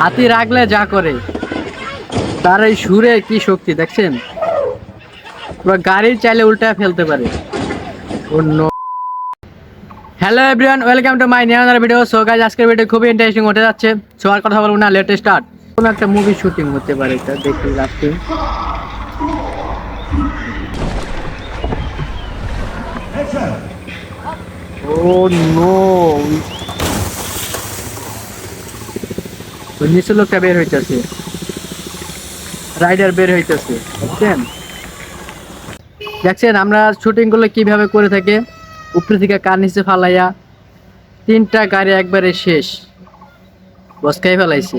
হাতি রাগলে যা করে, তার এই সুরে কি শক্তি দেখছেন, পুরো গাড়ি চাইলে উল্টা ফেলতে পারে। Hello everyone, welcome to my new another video. So guys, আজকের ভিডিও খুবই ইন্টারেস্টিং হতে যাচ্ছে। সো আর কথা বলবো না, লেট স্টার্ট। কোন একটা মুভি শুটিং হতে পারে, এটা দেখি লাস্টে। ও নো, ওই নিচের লোকটা বের হইতেছে, রাইডার বের হইতেছে, বুঝছেন? দেখছেন আমরা শুটিং গুলো কিভাবে করে থাকে, উপরে থেকে কার নিচে ফালাইয়া তিনটা গাড়ি একবারে শেষ, বসকাই ফেলাইছে।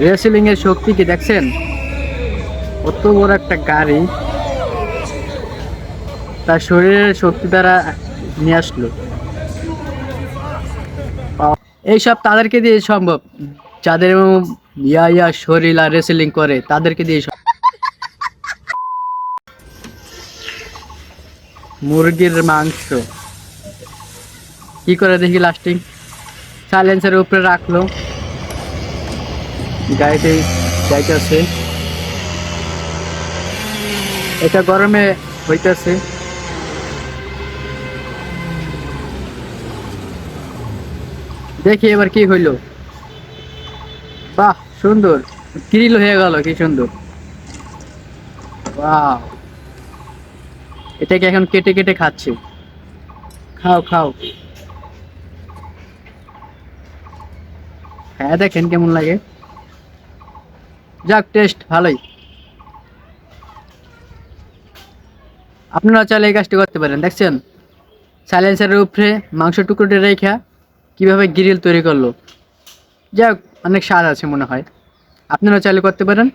রেসলিং এর শক্তি কি দেখছেন? কত বড় একটা গাড়ি তার শরীরের শক্তি দ্বারা নিয়ে আসলো। এইসব তাদেরকে দিয়ে সম্ভব, যাদের ইয়া শরীর আর রেসলিং করে, তাদেরকে দিয়ে মুরগির মাংস কি করে দেখি লাস্টিং। সাইলেন্সের উপরে রাখলো, গাড়িতে যাইতেছে, এটা গরমে হইতেছে। দেখি এবার কি হইলো। বাহ, সুন্দর গ্রিল হয়ে গেল, কি সুন্দর। বাহ, এটাকে এখন কেটে কেটে খাচ্ছে। খাও খাও, হ্যাঁ দেখেন কেমন লাগে। যাক, টেস্ট ভালোই। আপনারা চাইলে এই কাজটি করতে পারেন। দেখছেন সাইলেন্সারের উপরে মাংস টুকরোটা রেখা কিভাবে গ্রিল তৈরি করলো। যাক, অনেক স্বাদ আছে মনে হয়, আপনারা চাইলে করতে পারেন।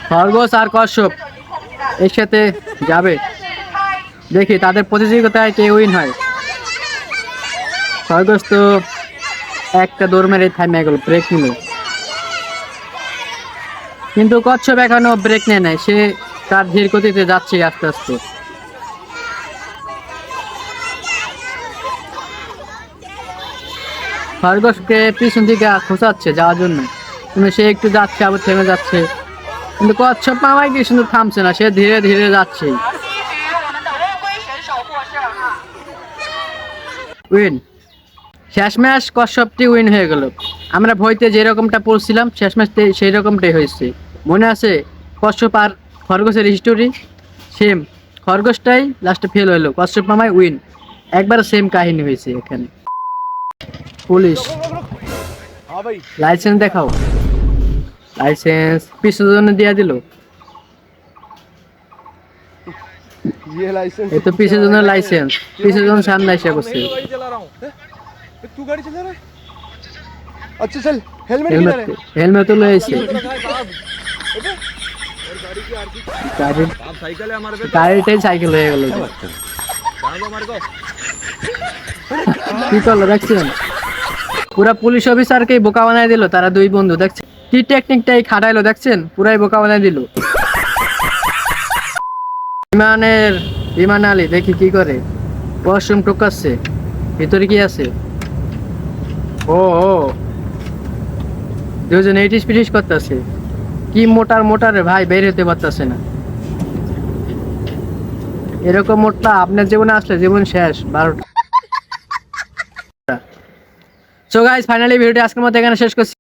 খরগোশ আর কশ্যপ এর সাথে যাবে, দেখি তাদের প্রতিযোগিতায় কে উইন হয়। খরগোশ তো একটা দৌড় মেরে থামে গেল, ব্রেক নিল, কিন্তু কচ্ছপ এখনো ব্রেক নেয় নাই, সে তার ধীর গতিতে যাচ্ছে আস্তে আস্তে। খরগোশকে পিছন দিকে খোঁচাচ্ছে যাওয়ার জন্য, কিন্তু সে একটু যাচ্ছে আবার থেমে যাচ্ছে, কিন্তু কচ্ছপ মামাই কি সুন্দর থামছে না, সে ধীরে ধীরে যাচ্ছে। উইন, শেষমেশ কশ্যপটি উইন হয়ে গেল। আমরা ভয়তে যেরকমটা পড়ছিলাম শেষমেশ সেই রকমটাই হয়েছে। মনে আছে কশ্যপ আর খরগোশের হিস্টোরি? সেম, খরগোশটাই লাস্টে ফেল হইলো, কশ্যপ মামাই উইন। একবার সেম কাহিনী হয়েছে এখানে। পুলিশ, লাইসেন্স দেখাও। লাইসেন্স পিছনের জন্য দিয়া দিল, এই তো পিছের জন্য লাইসেন্স, পিছের জন্য সামনে এসে করছে। तू गाड़ी चला रहा है? अच्छा चल, हेलमेट किधर है? हेलमेट तो ले ऐसे गाड़ी आप साइकिल है हमारे पे, গাড়িটাই সাইকেল হয়ে গেল। जाओ हमारे को কি করলো দেখছেন, পুরা পুলিশ অফিসারকেই বোকা বানাই দিল তারা দুই বন্ধু। দেখছেন কি টেকনিকটাই খাটাইলো, দেখছেন পুরাই বোকা বানাই দিল। বিমান আলী দেখি কি করে, ওয়াশরুম টোকাচ্ছে, ভিতরে কি আছে? ও দুজন এইটিস পিটিস করতেছে, কি মোটার মোটারে ভাই, বের হতে পারতেছে না। এরকম মোটা আপনার জীবনে আসলে জীবন শেষ 12টা। সো গাইস, ফাইনালি ভিডিওটি আজকের মতো এখানে শেষ করছি।